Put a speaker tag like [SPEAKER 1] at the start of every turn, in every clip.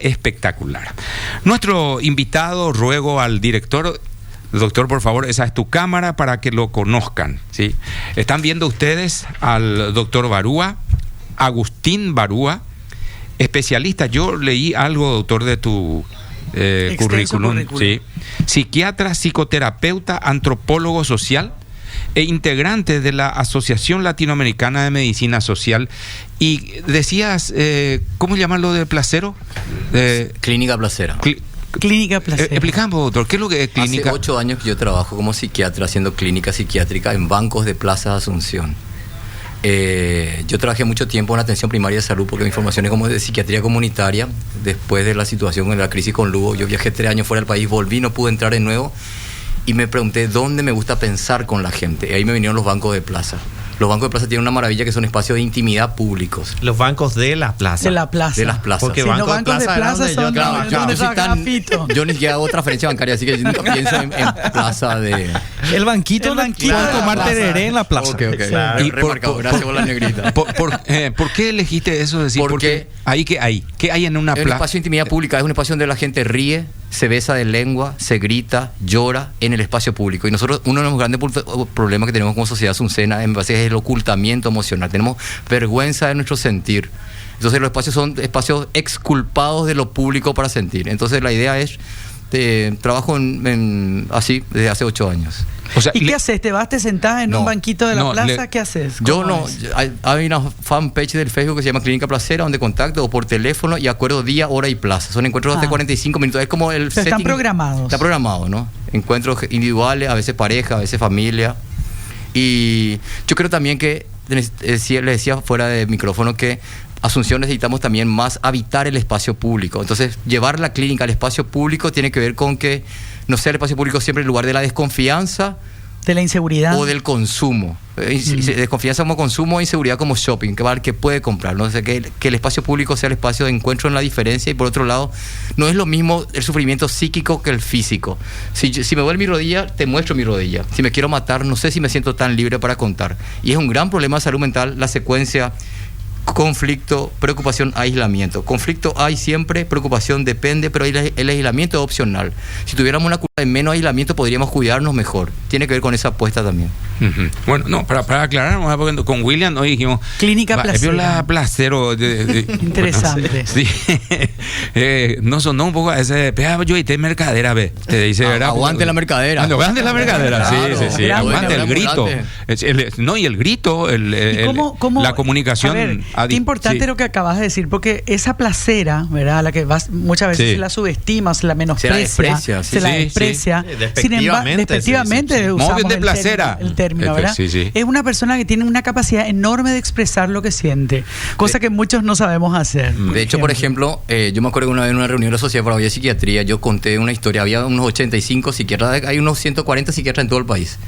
[SPEAKER 1] espectacular. Nuestro invitado, ruego al director, doctor, por favor, esa es tu cámara para que lo conozcan, ¿sí? Están viendo ustedes al doctor Barúa, Agustín Barúa, especialista. Yo leí algo, doctor, de tu currículum, ¿sí? Psiquiatra, psicoterapeuta, antropólogo social e integrante de la Asociación Latinoamericana de Medicina Social. Y decías, ¿cómo llamarlo de Placero?
[SPEAKER 2] Clínica Placera.
[SPEAKER 3] Clínica Placera.
[SPEAKER 1] Explicamos, doctor, ¿qué es lo que es clínica?
[SPEAKER 2] Hace 8 años que yo trabajo como psiquiatra haciendo clínica psiquiátrica en bancos de Plaza de Asunción. Yo trabajé mucho tiempo en atención primaria de salud porque mi formación es como de psiquiatría comunitaria. Después de la situación en la crisis con Lugo, yo viajé 3 años fuera del país, volví, no pude entrar de nuevo y me pregunté dónde me gusta pensar con la gente. Y ahí me vinieron los bancos de plaza. Los bancos de plaza tienen una maravilla que son espacios de intimidad públicos.
[SPEAKER 4] Los bancos de la plaza.
[SPEAKER 3] De la plaza.
[SPEAKER 2] De las plazas.
[SPEAKER 4] Porque
[SPEAKER 3] Sí, los bancos de plaza son donde trabaja Fito.
[SPEAKER 2] Yo ni siquiera hago transferencia bancaria, así que yo nunca pienso en plaza de...
[SPEAKER 4] El banquito puede tomar tereré en la plaza.
[SPEAKER 2] Ok.
[SPEAKER 4] Claro.
[SPEAKER 2] Y remarcado, gracias por la negrita.
[SPEAKER 1] ¿Por qué elegiste eso? Es decir,
[SPEAKER 2] Porque
[SPEAKER 1] ahí ¿qué hay? ¿Qué hay en una
[SPEAKER 2] es un
[SPEAKER 1] plaza?
[SPEAKER 2] espacio de intimidad pública, es un espacio donde la gente ríe, se besa de lengua, se grita, llora en el espacio público. Y nosotros, uno de los grandes problemas que tenemos como sociedad azucena es el ocultamiento emocional. Tenemos vergüenza de nuestro sentir. Entonces los espacios son espacios exculpados de lo público para sentir. Entonces la idea es, trabajo así desde hace 8 años.
[SPEAKER 1] O sea,
[SPEAKER 3] ¿Y qué haces? ¿Te sentás en un banquito de la plaza? ¿Qué haces?
[SPEAKER 2] Yo no, hay una fanpage del Facebook que se llama Clínica Placera, donde contacto o por teléfono y acuerdo día, hora y plaza. Son encuentros de 45 minutos. Es como el setting.
[SPEAKER 3] Están programados.
[SPEAKER 2] Está programado, ¿no? Encuentros individuales, a veces pareja, a veces familia. Y yo creo también que, le decía fuera de micrófono que Asunción necesitamos también más habitar el espacio público. Entonces, llevar la clínica al espacio público tiene que ver con que no sea el espacio público siempre el lugar de la desconfianza,
[SPEAKER 3] de la inseguridad
[SPEAKER 2] o del consumo. Desconfianza como consumo, inseguridad como shopping, que puede comprar, ¿no? O sea, que el espacio público sea el espacio de encuentro en la diferencia. Y por otro lado, no es lo mismo el sufrimiento psíquico que el físico. Si me duele mi rodilla, te muestro mi rodilla. Si me quiero matar, no sé si me siento tan libre para contar. Y es un gran problema de salud mental la secuencia conflicto, preocupación, aislamiento. Conflicto hay siempre, preocupación depende, pero el aislamiento es opcional. Si tuviéramos una cultura de menos aislamiento, podríamos cuidarnos mejor. Tiene que ver con esa apuesta también.
[SPEAKER 1] Uh-huh. Bueno, no, para aclarar, porque con William hoy dijimos
[SPEAKER 3] Clínica Placera.
[SPEAKER 1] Placero.
[SPEAKER 3] Interesante.
[SPEAKER 1] Sí. No sonó un poco a ese. Yo y te mercadera, ve. Te dice, ¿verdad?
[SPEAKER 2] Aguante la mercadera.
[SPEAKER 1] Aguante la mercadera, claro, sí. Aguante el grito. Y el grito,
[SPEAKER 3] ¿Cómo,
[SPEAKER 1] la comunicación.
[SPEAKER 3] A ver, qué importante lo que acabas de decir, porque esa placera, ¿verdad? A la que muchas veces se la subestima, se la menosprecia, se la desprecia. Sin embargo, despectivamente usamos
[SPEAKER 1] de placera.
[SPEAKER 3] El término, ¿verdad? Es una persona que tiene una capacidad enorme de expresar lo que siente, cosa que muchos no sabemos hacer.
[SPEAKER 2] De hecho, por ejemplo, yo me acuerdo que una vez en una reunión de la Sociedad Paraguaya de Psiquiatría, yo conté una historia. Había unos 85 psiquiatras, hay unos 140 psiquiatras en todo el país.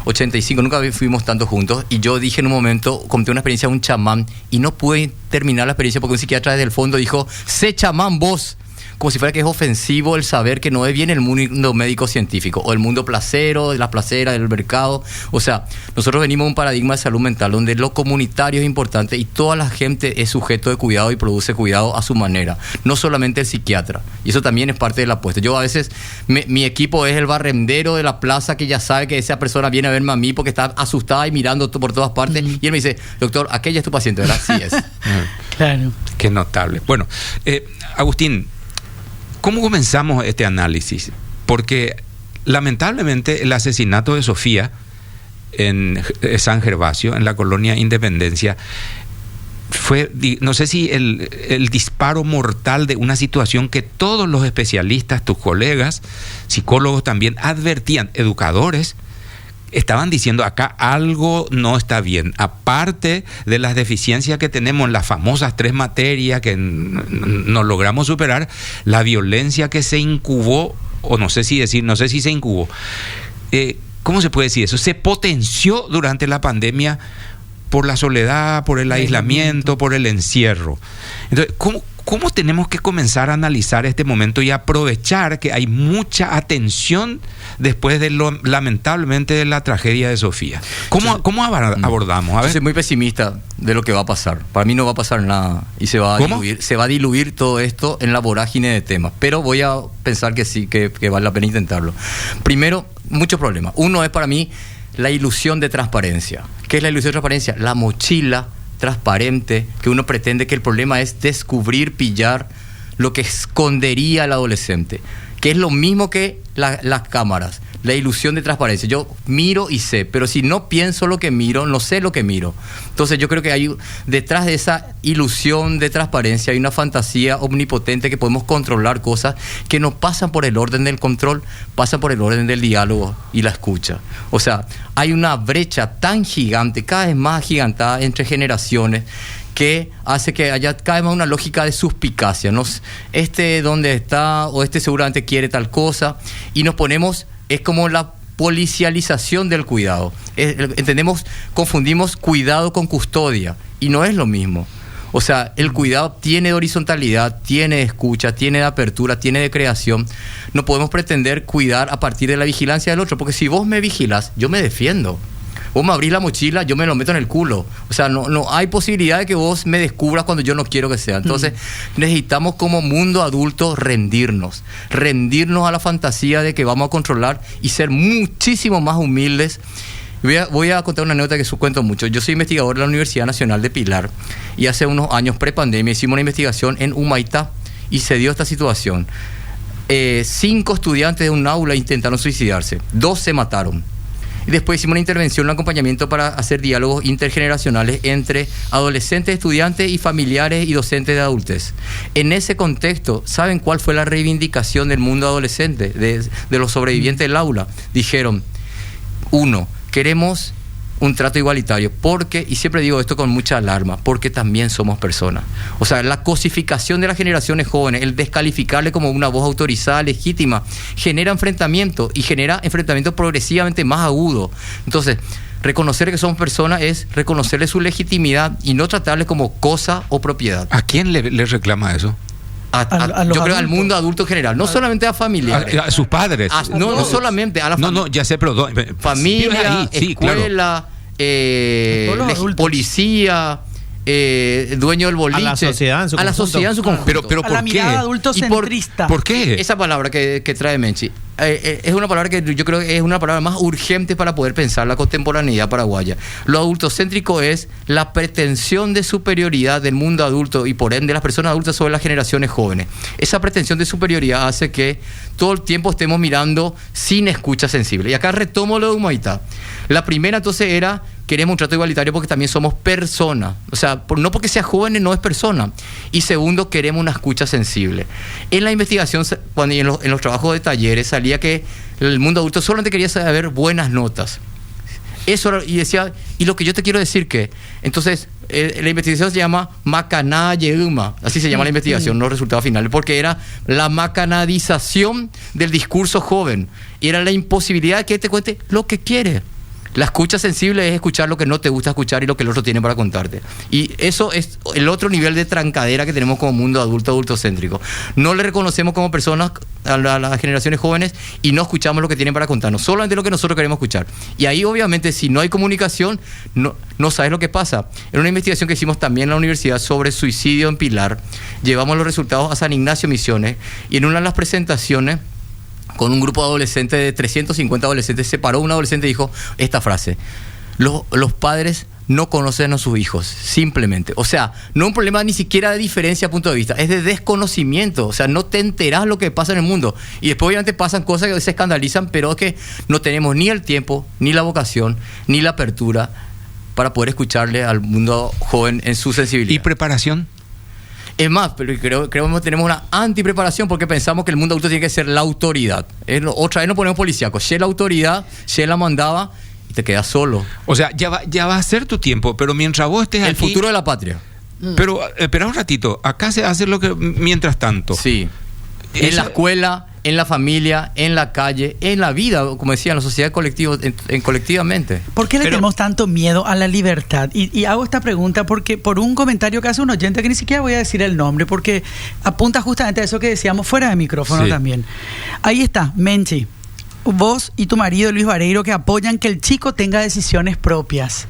[SPEAKER 2] 85, nunca fuimos tantos juntos. Y yo dije en un momento, conté una experiencia de un chamán y no pude terminar la experiencia porque un psiquiatra desde el fondo dijo: sé chamán vos. Como si fuera que es ofensivo el saber que no es bien el mundo médico científico o el mundo placero, de las placeras, del mercado. O sea, nosotros venimos de un paradigma de salud mental donde lo comunitario es importante y toda la gente es sujeto de cuidado y produce cuidado a su manera, no solamente el psiquiatra. Y eso también es parte de la apuesta. Yo a veces, mi equipo es el barrendero de la plaza que ya sabe que esa persona viene a verme a mí porque está asustada y mirando por todas partes. Y él me dice: doctor, aquella es tu paciente, ¿verdad? Sí es.
[SPEAKER 3] Claro.
[SPEAKER 1] Qué notable. Bueno, Agustín, ¿cómo comenzamos este análisis? Porque lamentablemente el asesinato de Sofía en San Gervasio, en la colonia Independencia, fue, no sé si el disparo mortal de una situación que todos los especialistas, tus colegas, psicólogos también advertían, educadores, estaban diciendo: acá algo no está bien, aparte de las deficiencias que tenemos en las famosas 3 materias que no logramos superar, la violencia que se incubó, o no sé si se incubó, ¿cómo se puede decir eso? Se potenció durante la pandemia por la soledad, por el aislamiento, por el encierro. Entonces, ¿Cómo tenemos que comenzar a analizar este momento y aprovechar que hay mucha atención después de lamentablemente de la tragedia de Sofía? ¿Cómo abordamos? A ver.
[SPEAKER 2] Yo soy muy pesimista de lo que va a pasar. Para mí no va a pasar nada y se va a diluir todo esto en la vorágine de temas. Pero voy a pensar que sí, que vale la pena intentarlo. Primero, muchos problemas. Uno es para mí la ilusión de transparencia. ¿Qué es la ilusión de transparencia? La mochila transparente que uno pretende, que el problema es descubrir, pillar lo que escondería al adolescente, que es lo mismo que las cámaras, la ilusión de transparencia. Yo miro y sé, pero si no pienso lo que miro, no sé lo que miro. Entonces yo creo que hay detrás de esa ilusión de transparencia hay una fantasía omnipotente que podemos controlar cosas que no pasan por el orden del control, pasan por el orden del diálogo y la escucha. O sea, hay una brecha tan gigante, cada vez más agigantada entre generaciones, que hace que haya cada vez más una lógica de suspicacia, ¿no? Este dónde está, o este seguramente quiere tal cosa, y nos ponemos, es como la policialización del cuidado. Confundimos cuidado con custodia, y no es lo mismo. O sea, el cuidado tiene de horizontalidad, tiene de escucha, tiene de apertura, tiene de creación. No podemos pretender cuidar a partir de la vigilancia del otro, porque si vos me vigilás, yo me defiendo. Vos me abrís la mochila, yo me lo meto en el culo. O sea, no hay posibilidad de que vos me descubras cuando yo no quiero que sea. Entonces, necesitamos como mundo adulto rendirnos a la fantasía de que vamos a controlar y ser muchísimo más humildes. Voy a contar una anécdota que cuento mucho. Yo soy investigador de la Universidad Nacional de Pilar y hace unos años, pre-pandemia, hicimos una investigación en Humaitá y se dio esta situación. 5 estudiantes de un aula intentaron suicidarse, 2 se mataron. Y después hicimos una intervención, un acompañamiento para hacer diálogos intergeneracionales entre adolescentes, estudiantes y familiares y docentes de adultez. En ese contexto, ¿saben cuál fue la reivindicación del mundo adolescente, de los sobrevivientes del aula? Dijeron, 1, queremos un trato igualitario, porque, y siempre digo esto con mucha alarma, porque también somos personas. O sea, la cosificación de las generaciones jóvenes, el descalificarle como una voz autorizada, legítima, genera enfrentamiento y genera enfrentamiento progresivamente más agudo. Entonces, reconocer que somos personas es reconocerle su legitimidad y no tratarle como cosa o propiedad.
[SPEAKER 1] ¿A quién le reclama eso?
[SPEAKER 2] Yo creo al mundo adulto en general, no solamente a familiares.
[SPEAKER 1] A sus padres.
[SPEAKER 2] No solamente a la familia.
[SPEAKER 1] No, ya sé, pero
[SPEAKER 2] familia, sí, escuela, claro. Policía, dueño del boliche. A la sociedad en su conjunto.
[SPEAKER 1] Pero
[SPEAKER 3] a
[SPEAKER 1] ¿por
[SPEAKER 3] la
[SPEAKER 1] qué?
[SPEAKER 3] mirada adultocentrista.
[SPEAKER 1] ¿Por qué?
[SPEAKER 2] Esa palabra que trae Menchi es una palabra que yo creo que es una palabra más urgente para poder pensar la contemporaneidad paraguaya. Lo adultocéntrico es la pretensión de superioridad del mundo adulto y por ende las personas adultas sobre las generaciones jóvenes. Esa pretensión de superioridad hace que todo el tiempo estemos mirando sin escucha sensible. Y acá retomo lo de Humaitá. La primera entonces era, queremos un trato igualitario porque también somos personas. O sea, no porque sea joven no es persona. Y segundo, queremos una escucha sensible. En la investigación, en los trabajos de talleres, salía que el mundo adulto solamente quería saber buenas notas. Eso, y decía, y lo que yo te quiero decir que, entonces, la investigación se llama Macaná Yeuma, así se llama la investigación, los resultados finales, porque era la macanadización del discurso joven, y era la imposibilidad de que te cuente lo que quiere. La escucha sensible es escuchar lo que no te gusta escuchar y lo que el otro tiene para contarte. Y eso es el otro nivel de trancadera que tenemos como mundo adultocéntrico. No le reconocemos como personas a las generaciones jóvenes y no escuchamos lo que tienen para contarnos, solamente lo que nosotros queremos escuchar. Y ahí obviamente si no hay comunicación, no sabes lo que pasa. En una investigación que hicimos también en la universidad sobre suicidio en Pilar, llevamos los resultados a San Ignacio Misiones y en una de las presentaciones, con un grupo de adolescentes, de 350 adolescentes, se paró un adolescente y dijo esta frase: los padres no conocen a sus hijos, simplemente. O sea, no es un problema ni siquiera de diferencia a punto de vista, es de desconocimiento. O sea, no te enterás lo que pasa en el mundo. Y después obviamente pasan cosas que se escandalizan, pero es que no tenemos ni el tiempo, ni la vocación, ni la apertura para poder escucharle al mundo joven en su sensibilidad.
[SPEAKER 1] ¿Y preparación?
[SPEAKER 2] Es más, pero creo que tenemos una antipreparación porque pensamos que el mundo adulto tiene que ser la autoridad. Otra vez nos ponemos policíacos. Si es la autoridad, si la mandaba y te quedas solo.
[SPEAKER 1] O sea, ya va a ser tu tiempo, pero mientras vos estés aquí...
[SPEAKER 2] El futuro de la patria.
[SPEAKER 1] Pero espera un ratito, acá se hace lo que mientras tanto.
[SPEAKER 2] Sí. En la escuela, en la familia, en la calle, en la vida, como decía, en la sociedad colectivamente.
[SPEAKER 3] ¿Por qué le tenemos tanto miedo a la libertad? Y hago esta pregunta porque por un comentario que hace un oyente, que ni siquiera voy a decir el nombre, porque apunta justamente a eso que decíamos fuera de micrófono también. Ahí está, Menchi. Vos y tu marido Luis Vareiro, que apoyan que el chico tenga decisiones propias.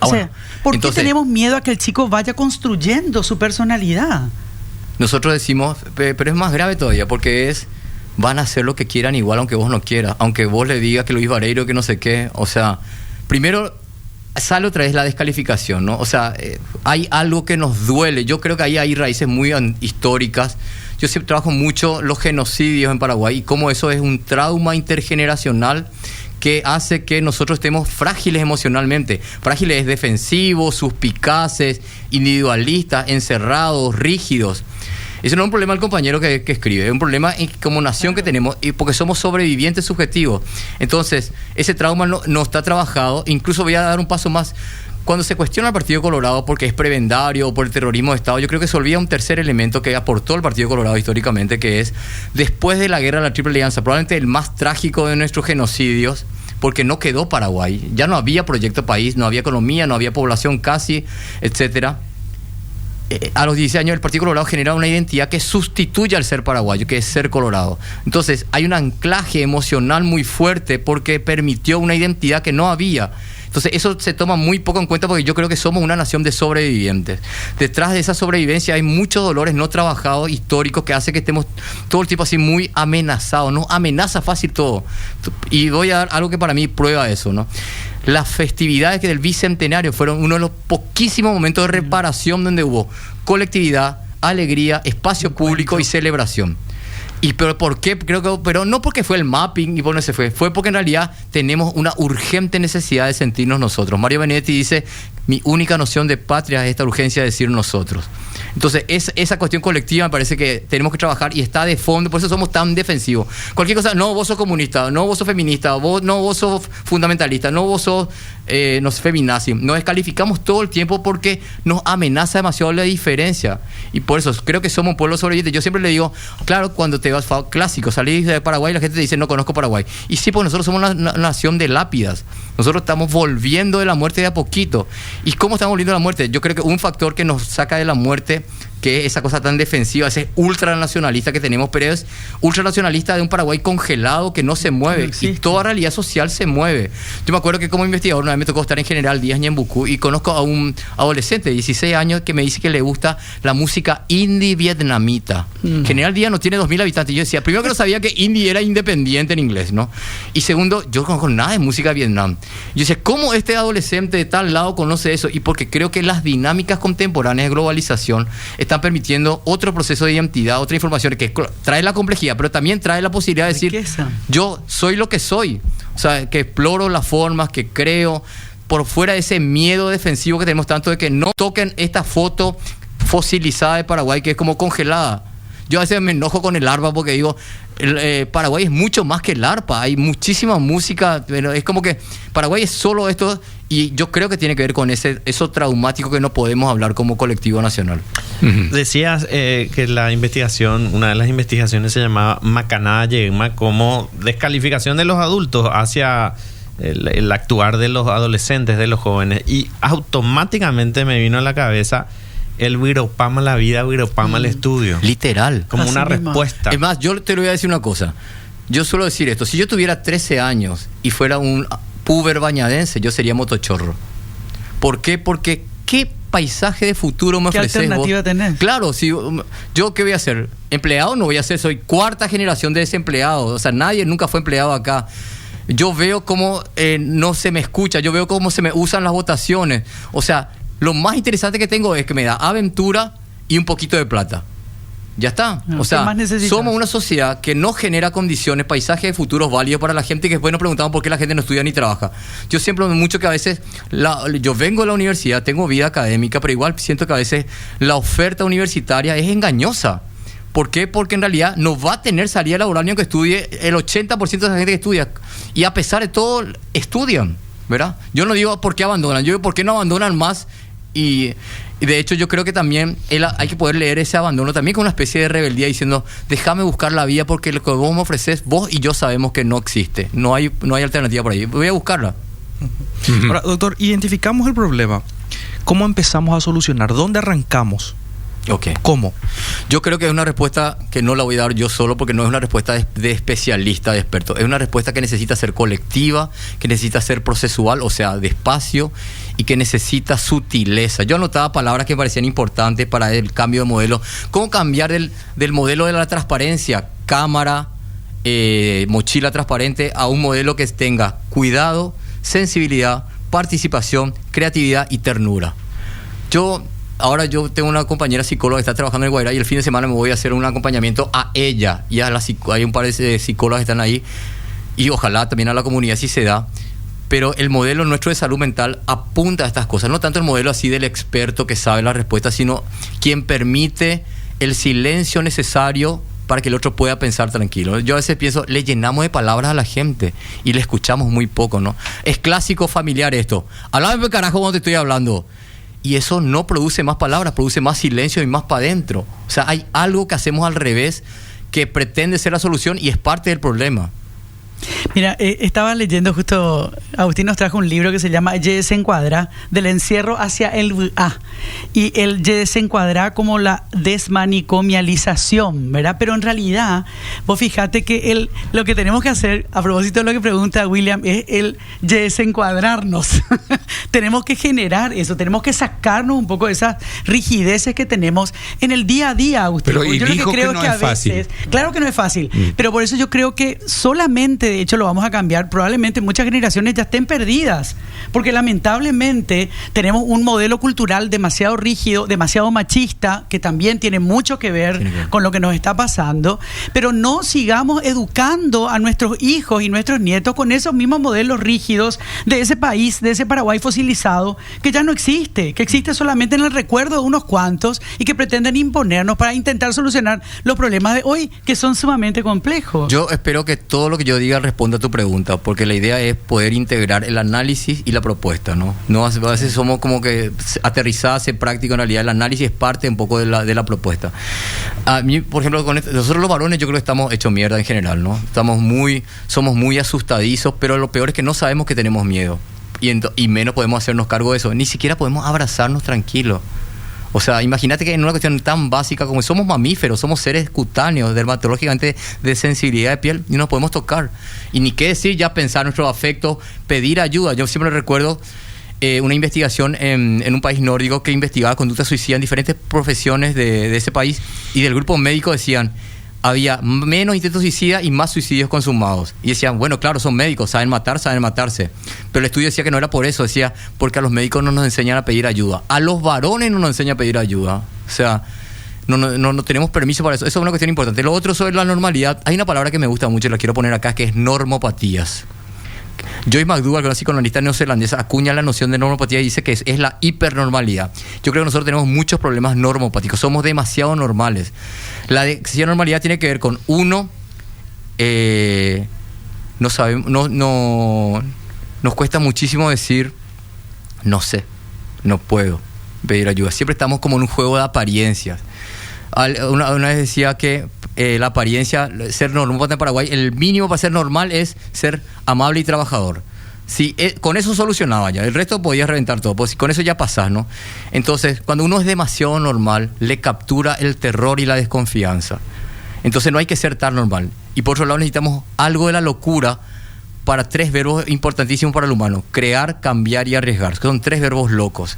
[SPEAKER 3] O sea, ¿por qué tenemos miedo a que el chico vaya construyendo su personalidad?
[SPEAKER 2] Nosotros decimos, pero es más grave todavía, porque van a hacer lo que quieran igual aunque vos no quieras, aunque vos le digas que Luis Vareiro que no sé qué. O sea, primero sale otra vez la descalificación, ¿no? O sea, hay algo que nos duele. Yo creo que ahí hay raíces muy históricas. Yo siempre trabajo mucho los genocidios en Paraguay y cómo eso es un trauma intergeneracional que hace que nosotros estemos frágiles emocionalmente, frágiles defensivos, suspicaces, individualistas, encerrados, rígidos. Eso no es un problema del compañero que escribe, es un problema como nación que tenemos, y porque somos sobrevivientes subjetivos. Entonces, ese trauma no está trabajado. Incluso voy a dar un paso más. Cuando se cuestiona al Partido Colorado porque es prebendario o por el terrorismo de Estado, yo creo que se olvida un tercer elemento que aportó el Partido Colorado históricamente, que es, después de la guerra de la Triple Alianza, probablemente el más trágico de nuestros genocidios, porque no quedó Paraguay, ya no había proyecto país, no había economía, no había población casi, etcétera. A los 16 años el Partido Colorado genera una identidad que sustituye al ser paraguayo, que es ser colorado. Entonces hay un anclaje emocional muy fuerte porque permitió una identidad que no había. Entonces eso se toma muy poco en cuenta porque yo creo que somos una nación de sobrevivientes. Detrás de esa sobrevivencia hay muchos dolores no trabajados, históricos, que hace que estemos todo el tiempo así muy amenazados. Nos amenaza fácil todo. Y voy a dar algo que para mí prueba eso, ¿no? Las festividades del Bicentenario fueron uno de los poquísimos momentos de reparación donde hubo colectividad, alegría, espacio público y celebración. Pero ¿por qué? Pero no porque fue el mapping y por no se fue porque en realidad tenemos una urgente necesidad de sentirnos nosotros. Mario Benedetti dice, mi única noción de patria es esta urgencia de decir nosotros. Entonces, esa cuestión colectiva me parece que tenemos que trabajar y está de fondo, por eso somos tan defensivos. Cualquier cosa, no, vos sos comunista, no, vos sos feminista, vos sos fundamentalista, no, vos sos no sé, feminazi. Nos descalificamos todo el tiempo porque nos amenaza demasiado la diferencia. Y por eso creo que somos un pueblo sobreviviente. Yo siempre le digo, claro, cuando te vas clásico, salís de Paraguay, la gente te dice, no conozco Paraguay. Y sí, porque nosotros somos una nación de lápidas. Nosotros estamos volviendo de la muerte de a poquito. ¿Y cómo estamos volviendo de la muerte? Yo creo que un factor que nos saca de la muerte, que es esa cosa tan defensiva, ese ultranacionalista que tenemos, pero es ultranacionalista de un Paraguay congelado que no se mueve, y toda realidad social se mueve. Yo me acuerdo que como investigador una vez me tocó estar en General Díaz Ñembucú y conozco a un adolescente de 16 años que me dice que le gusta la música indie vietnamita. General Díaz no tiene 2.000 habitantes. Y yo decía, primero que no sabía que indie era independiente en inglés, ¿no? Y segundo, yo no conozco nada de música de Vietnam. Yo decía, ¿cómo este adolescente de tal lado conoce eso? Y porque creo que las dinámicas contemporáneas de globalización están permitiendo otro proceso de identidad, otra información que trae la complejidad, pero también trae la posibilidad de decir, yo soy lo que soy. O sea, que exploro las formas, que creo, por fuera de ese miedo defensivo que tenemos tanto de que no toquen esta foto fosilizada de Paraguay, que es como congelada. Yo a veces me enojo con el arpa porque digo, Paraguay es mucho más que el arpa, hay muchísima música, pero es como que Paraguay es solo esto, y yo creo que tiene que ver con eso traumático que no podemos hablar como colectivo nacional.
[SPEAKER 4] Decías que la investigación, una de las investigaciones se llamaba Macanada Yegma, como descalificación de los adultos hacia el actuar de los adolescentes, de los jóvenes, y automáticamente me vino a la cabeza el Wiropama la vida, Wiropama el estudio.
[SPEAKER 2] Literal.
[SPEAKER 4] Como una respuesta.
[SPEAKER 2] Es más, yo te lo voy a decir una cosa. Yo suelo decir esto. Si yo tuviera 13 años y fuera un puber bañadense, yo sería motochorro. ¿Por qué? Porque ¿qué paisaje de futuro me ofreces vos?
[SPEAKER 3] ¿Qué alternativa tenés?
[SPEAKER 2] Claro, si yo ¿qué voy a hacer? ¿Empleado? No voy a ser. Soy cuarta generación de desempleados. O sea, nadie nunca fue empleado acá. Yo veo cómo no se me escucha. Yo veo cómo se me usan las votaciones. O sea, lo más interesante que tengo es que me da aventura y un poquito de plata. Ya está. O sea, somos una sociedad que no genera condiciones, paisajes de futuros válidos para la gente, que después nos preguntamos por qué la gente no estudia ni trabaja. Yo siempre mucho que a veces, yo vengo de la universidad, tengo vida académica, pero igual siento que a veces la oferta universitaria es engañosa. ¿Por qué? Porque en realidad no va a tener salida laboral ni aunque estudie. El 80% de la gente que estudia, y a pesar de todo, estudian, ¿verdad? Yo no digo por qué abandonan, yo digo por qué no abandonan más. Y Y de hecho yo creo que también hay que poder leer ese abandono también con una especie de rebeldía diciendo, déjame buscar la vía porque lo que vos me ofreces, vos y yo sabemos que no existe. No hay alternativa por ahí. Voy a buscarla.
[SPEAKER 5] Ahora, doctor, identificamos el problema. ¿Cómo empezamos a solucionar? ¿Dónde arrancamos?
[SPEAKER 2] Okay.
[SPEAKER 5] ¿Cómo?
[SPEAKER 2] Yo creo que es una respuesta que no la voy a dar yo solo porque no es una respuesta de especialista, de experto. Es una respuesta que necesita ser colectiva, que necesita ser procesual, o sea, despacio, y que necesita sutileza. Yo anotaba palabras que me parecían importantes para el cambio de modelo. ¿Cómo cambiar del modelo de la transparencia, cámara, mochila transparente, a un modelo que tenga cuidado, sensibilidad, participación, creatividad y ternura? Ahora yo tengo una compañera psicóloga que está trabajando en Guairá y el fin de semana me voy a hacer un acompañamiento a ella y hay un par de psicólogas que están ahí y ojalá también a la comunidad si se da. Pero el modelo nuestro de salud mental apunta a estas cosas, no tanto el modelo así del experto que sabe la respuesta, sino quien permite el silencio necesario para que el otro pueda pensar tranquilo. Yo a veces pienso, le llenamos de palabras a la gente y le escuchamos muy poco, ¿no? Es clásico familiar esto. Háblame carajo cuando te estoy hablando. Y eso no produce más palabras, produce más silencio y más para adentro. O sea, hay algo que hacemos al revés que pretende ser la solución y es parte del problema.
[SPEAKER 3] Mira, estaba leyendo justo, Agustín nos trajo un libro que se llama Ye desencuadra, del encierro hacia el VA. Y el Ye desencuadra como la desmanicomialización, ¿verdad? Pero en realidad, vos fíjate que lo que tenemos que hacer, a propósito de lo que pregunta William, es el Ye desencuadrarnos. Tenemos que generar eso, tenemos que sacarnos un poco de esas rigideces que tenemos en el día a día, Agustín.
[SPEAKER 1] Pero y
[SPEAKER 3] yo
[SPEAKER 1] dijo
[SPEAKER 3] lo que creo
[SPEAKER 1] que no
[SPEAKER 3] es que
[SPEAKER 1] es
[SPEAKER 3] a veces,
[SPEAKER 1] fácil.
[SPEAKER 3] claro que no es fácil, pero por eso yo creo que solamente, de hecho, lo vamos a cambiar. Probablemente muchas generaciones ya estén perdidas, porque lamentablemente tenemos un modelo cultural demasiado rígido, demasiado machista, que también tiene mucho que ver con lo que nos está pasando, pero no sigamos educando a nuestros hijos y nuestros nietos con esos mismos modelos rígidos de ese país, de ese Paraguay fosilizado, que ya no existe, que existe solamente en el recuerdo de unos cuantos y que pretenden imponernos para intentar solucionar los problemas de hoy, que son sumamente complejos.
[SPEAKER 2] Yo espero que todo lo que yo diga responda a tu pregunta, porque la idea es poder integrar el análisis y la propuesta, ¿no? A veces somos como que aterrizadas en práctica, en realidad el análisis es parte un poco de la propuesta. A mí, por ejemplo, nosotros los varones yo creo que estamos hechos mierda en general, ¿no? Somos muy asustadizos, pero lo peor es que no sabemos que tenemos miedo y menos podemos hacernos cargo de eso, ni siquiera podemos abrazarnos tranquilos. O sea, imagínate que en una cuestión tan básica como somos mamíferos, somos seres cutáneos, dermatológicamente de sensibilidad de piel, y nos podemos tocar. Y ni qué decir ya pensar nuestro afecto, pedir ayuda. Yo siempre recuerdo una investigación en un país nórdico que investigaba conducta suicida en diferentes profesiones de ese país, y del grupo médico decían, había menos intentos suicidas y más suicidios consumados. Y decían, bueno, claro, son médicos, saben matarse. Pero el estudio decía que no era por eso, decía, porque a los médicos no nos enseñan a pedir ayuda. A los varones no nos enseñan a pedir ayuda. O sea, no tenemos permiso para eso. Eso es una cuestión importante. Lo otro sobre la normalidad, hay una palabra que me gusta mucho y la quiero poner acá, que es normopatías. Joyce McDougall, una psicoanalista neozelandesa, acuña la noción de normopatía y dice que es la hipernormalidad. Yo creo que nosotros tenemos muchos problemas normopáticos, somos demasiado normales. La excesiva normalidad tiene que ver con uno, no sabemos, nos cuesta muchísimo decir no sé, no puedo pedir ayuda. Siempre estamos como en un juego de apariencias. Una vez decía que la apariencia, ser normal en Paraguay, el mínimo para ser normal es ser amable y trabajador. Si con eso solucionaba ya, el resto podías reventar todo, pues con eso ya pasás, ¿no? Entonces, cuando uno es demasiado normal, le captura el terror y la desconfianza. Entonces no hay que ser tan normal. Y por otro lado necesitamos algo de la locura para 3 verbos importantísimos para el humano: crear, cambiar y arriesgar. Son 3 verbos locos.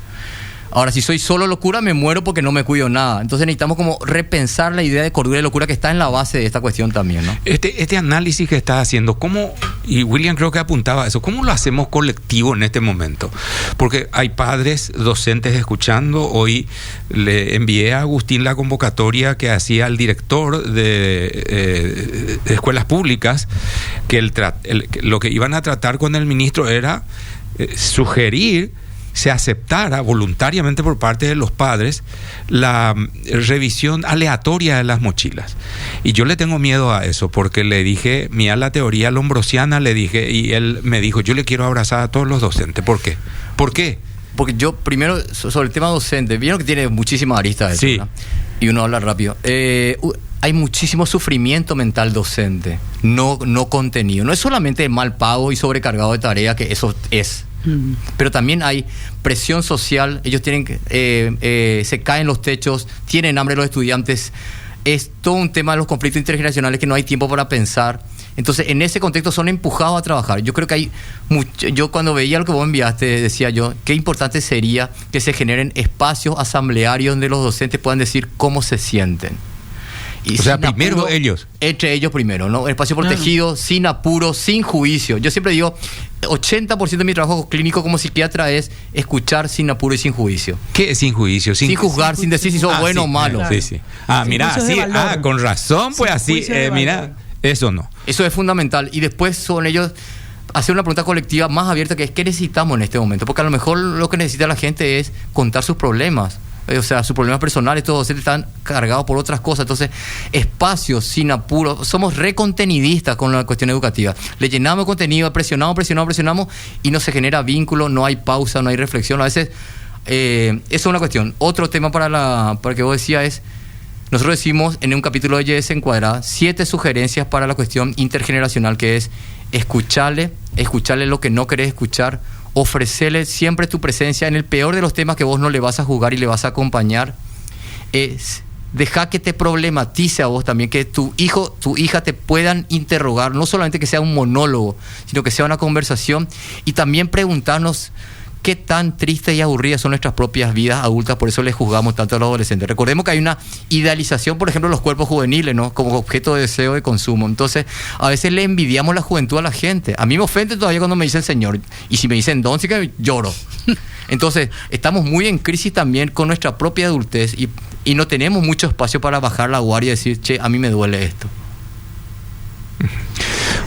[SPEAKER 2] Ahora, si soy solo locura, me muero porque no me cuido nada. Entonces necesitamos como repensar la idea de cordura y locura que está en la base de esta cuestión también, ¿no?
[SPEAKER 1] Este análisis que estás haciendo, ¿cómo? Y William creo que apuntaba a eso, ¿cómo lo hacemos colectivo en este momento? Porque hay padres, docentes escuchando. Hoy le envié a Agustín la convocatoria que hacía el director de escuelas públicas, que lo que iban a tratar con el ministro era sugerir se aceptara voluntariamente por parte de los padres la revisión aleatoria de las mochilas. Y yo le tengo miedo a eso, porque le dije, mira la teoría lombrosiana, le dije, y él me dijo, yo le quiero abrazar a todos los docentes. ¿Por qué? ¿Por qué?
[SPEAKER 2] porque yo primero, sobre el tema docente, vieron que tiene muchísimas aristas,
[SPEAKER 1] Sí.
[SPEAKER 2] ¿verdad? Y uno habla rápido. Hay muchísimo sufrimiento mental docente, no contenido. No es solamente mal pago y sobrecargado de tarea, que eso es. Pero también hay presión social, ellos tienen se caen los techos, tienen hambre los estudiantes. Es todo un tema de los conflictos intergeneracionales que no hay tiempo para pensar. Entonces, en ese contexto son empujados a trabajar. Yo creo que hay yo cuando veía lo que vos enviaste, decía yo, qué importante sería que se generen espacios asamblearios donde los docentes puedan decir cómo se sienten. Y
[SPEAKER 1] O sea,
[SPEAKER 2] sin
[SPEAKER 1] primero
[SPEAKER 2] apuro,
[SPEAKER 1] ellos.
[SPEAKER 2] Entre ellos primero, ¿no? Espacio protegido, sin apuro, sin juicio. Yo siempre digo, 80% de mi trabajo clínico como psiquiatra es escuchar sin apuro y sin juicio.
[SPEAKER 1] ¿Qué es sin juicio?
[SPEAKER 2] Sin juzgar, sin decir si sos bueno
[SPEAKER 1] sí,
[SPEAKER 2] o malo.
[SPEAKER 1] Sí, sí. Ah,
[SPEAKER 3] Sin
[SPEAKER 1] mira,
[SPEAKER 3] juicios de
[SPEAKER 1] sí,
[SPEAKER 3] valor.
[SPEAKER 1] con razón, pues
[SPEAKER 3] Sin
[SPEAKER 1] así,
[SPEAKER 3] juicio de
[SPEAKER 1] mira,
[SPEAKER 3] valor.
[SPEAKER 1] eso no.
[SPEAKER 2] Eso es fundamental. Y después son ellos hacer una pregunta colectiva más abierta, que es ¿qué necesitamos en este momento? Porque a lo mejor lo que necesita la gente es contar sus problemas. O sea, sus problemas personales, todos están cargados por otras cosas. Entonces, espacios sin apuro. Somos recontenidistas con la cuestión educativa. Le llenamos de contenido, presionamos y no se genera vínculo, no hay pausa, no hay reflexión. A veces, eso es una cuestión. Otro tema para que vos decías es, nosotros decimos en un capítulo de YS Encuadrada 7 sugerencias para la cuestión intergeneracional, que es escucharle lo que no querés escuchar, ofrecerle siempre tu presencia en el peor de los temas que vos no le vas a jugar y le vas a acompañar. Deja que te problematice a vos también, que tu hijo, tu hija te puedan interrogar, no solamente que sea un monólogo, sino que sea una conversación, y también preguntarnos qué tan tristes y aburridas son nuestras propias vidas adultas, por eso les juzgamos tanto a los adolescentes. Recordemos que hay una idealización, por ejemplo, de los cuerpos juveniles, ¿no? Como objeto de deseo de consumo. Entonces, a veces le envidiamos la juventud a la gente. A mí me ofende todavía cuando me dicen señor, y si me dicen don, sí que lloro. Entonces, estamos muy en crisis también con nuestra propia adultez y no tenemos mucho espacio para bajar la guardia y decir, che, a mí me duele esto.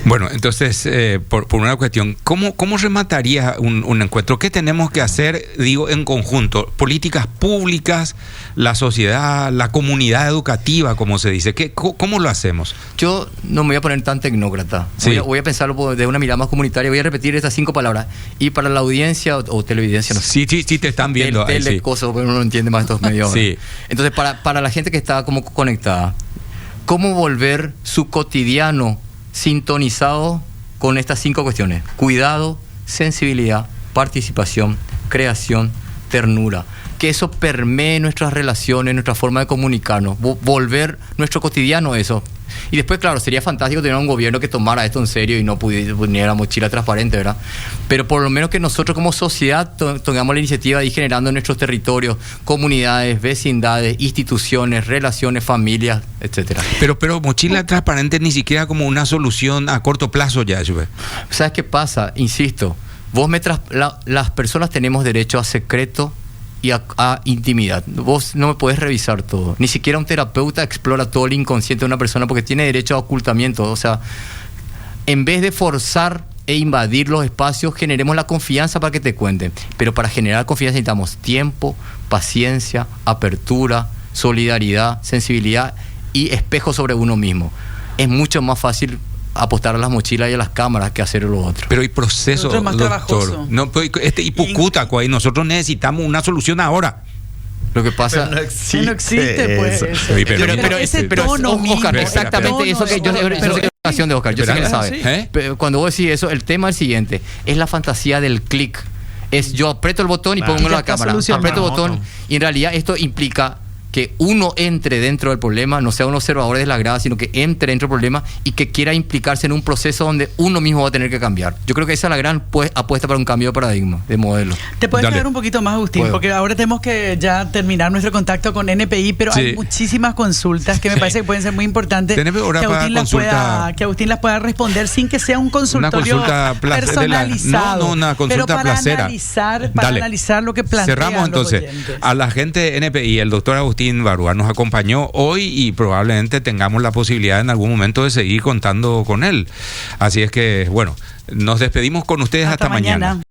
[SPEAKER 1] Bueno, entonces, por una cuestión, ¿cómo remataría un encuentro? ¿Qué tenemos que hacer, digo, en conjunto? Políticas públicas, la sociedad, la comunidad educativa, como se dice. ¿Cómo lo hacemos?
[SPEAKER 2] Yo no me voy a poner tan tecnócrata.
[SPEAKER 1] Sí.
[SPEAKER 2] Voy a pensarlo de una mirada más comunitaria. Voy a repetir estas 5 palabras. Y para la audiencia o televidencia, no sé.
[SPEAKER 1] Sí, te están viendo. ahí, sí.
[SPEAKER 2] Cosas, porque uno no entiende más estos medios.
[SPEAKER 1] Sí.
[SPEAKER 2] Entonces, para la gente que está como conectada, ¿cómo volver su cotidiano sintonizado con estas 5 cuestiones? Cuidado, sensibilidad, participación, creación, ternura. Que eso permee nuestras relaciones, nuestra forma de comunicarnos. Volver nuestro cotidiano eso. Y después, claro, sería fantástico tener un gobierno que tomara esto en serio y no pudiera mochila transparente, ¿verdad? Pero por lo menos que nosotros como sociedad tengamos la iniciativa de ir generando en nuestros territorios, comunidades, vecindades, instituciones, relaciones, familias, etcétera.
[SPEAKER 1] Pero mochila transparente ni siquiera como una solución a corto plazo ya, Juve.
[SPEAKER 2] ¿Sabes qué pasa? Insisto, las personas tenemos derecho a secreto y a intimidad. Vos no me podés revisar todo. Ni siquiera un terapeuta explora todo el inconsciente de una persona porque tiene derecho a ocultamiento. O sea, en vez de forzar e invadir los espacios, generemos la confianza para que te cuenten. Pero para generar confianza necesitamos tiempo, paciencia, apertura, solidaridad, sensibilidad y espejo sobre uno mismo. Es mucho más fácil apostar a las mochilas y a las cámaras que hacer lo otro.
[SPEAKER 1] Pero hay proceso,
[SPEAKER 3] Otro es más
[SPEAKER 1] doctor.
[SPEAKER 3] trabajoso.
[SPEAKER 1] No, y Pucútaco ahí, nosotros necesitamos una solución ahora.
[SPEAKER 2] Lo que pasa...
[SPEAKER 3] No existe, pues.
[SPEAKER 1] Pero
[SPEAKER 3] ese tono
[SPEAKER 2] Oscar,
[SPEAKER 3] mismo,
[SPEAKER 2] exactamente
[SPEAKER 3] ese
[SPEAKER 2] eso que yo
[SPEAKER 3] tono,
[SPEAKER 2] sé que es la pasión de Oscar, yo sé que él sabe.
[SPEAKER 1] Sí.
[SPEAKER 2] Pero cuando vos decís eso, el tema es el siguiente, es la fantasía del clic. Es yo aprieto el botón y
[SPEAKER 4] Claro.
[SPEAKER 2] pongo
[SPEAKER 3] Ya
[SPEAKER 2] la
[SPEAKER 3] está
[SPEAKER 2] cámara.
[SPEAKER 3] solucionado.
[SPEAKER 2] Aprieto el botón y en realidad esto implica que uno entre dentro del problema, no sea un observador de la grada, sino que entre dentro del problema y que quiera implicarse en un proceso donde uno mismo va a tener que cambiar. Yo creo que esa es la gran apuesta para un cambio de paradigma, de modelo.
[SPEAKER 3] ¿Te puedes
[SPEAKER 1] Dale.
[SPEAKER 3] quedar un poquito más, Agustín?
[SPEAKER 2] Puedo.
[SPEAKER 3] Porque ahora tenemos que ya terminar nuestro contacto con NPI, pero
[SPEAKER 1] Sí.
[SPEAKER 3] hay muchísimas consultas que me parece que pueden ser muy importantes.
[SPEAKER 1] Tenemos hora
[SPEAKER 3] que
[SPEAKER 1] para
[SPEAKER 3] que Agustín las pueda responder sin que sea un consultorio
[SPEAKER 1] consulta
[SPEAKER 3] personalizado.
[SPEAKER 1] una consulta
[SPEAKER 3] pero para
[SPEAKER 1] placera.
[SPEAKER 3] para
[SPEAKER 1] Dale.
[SPEAKER 3] analizar lo que plantean
[SPEAKER 1] Cerramos
[SPEAKER 3] los
[SPEAKER 1] entonces.
[SPEAKER 3] oyentes.
[SPEAKER 1] A la gente de NPI, el doctor Agustín Barúa nos acompañó hoy y probablemente tengamos la posibilidad en algún momento de seguir contando con él. Así es que, bueno, nos despedimos con ustedes hasta mañana.